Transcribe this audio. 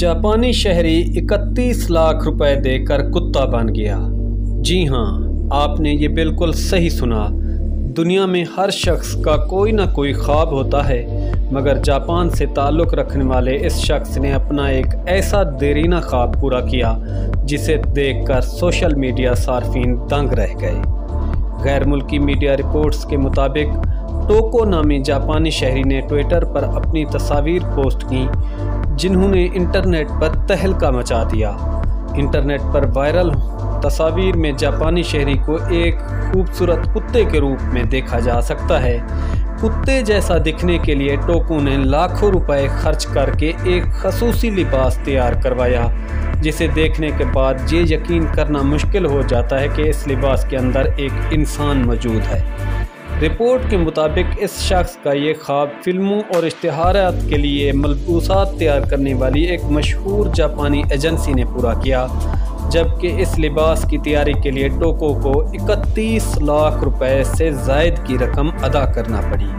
जापानी शहरी 31 लाख रुपए देकर कुत्ता बन गया। जी हाँ, आपने ये बिल्कुल सही सुना। दुनिया में हर शख्स का कोई ना कोई ख्वाब होता है, मगर जापान से ताल्लुक़ रखने वाले इस शख्स ने अपना एक ऐसा देरीना ख्वाब पूरा किया जिसे देखकर सोशल मीडिया सार्फिन दंग रह गए। गैर मुल्की मीडिया रिपोर्ट्स के मुताबिक टोको नामी जापानी शहरी ने ट्विटर पर अपनी तस्वीर पोस्ट की, जिन्होंने इंटरनेट पर तहलका मचा दिया। इंटरनेट पर वायरल तस्वीर में जापानी शहरी को एक खूबसूरत कुत्ते के रूप में देखा जा सकता है। कुत्ते जैसा दिखने के लिए टोको ने लाखों रुपए खर्च करके एक खसूसी लिबास तैयार करवाया, जिसे देखने के बाद ये यकीन करना मुश्किल हो जाता है कि इस लिबास के अंदर एक इंसान मौजूद है। रिपोर्ट के मुताबिक इस शख्स का ये ख्वाब फिल्मों और इश्तिहारात के लिए मलबूसात तैयार करने वाली एक मशहूर जापानी एजेंसी ने पूरा किया, जबकि इस लिबास की तैयारी के लिए टोको को 31 लाख रुपए से ज़ायद की रकम अदा करना पड़ी।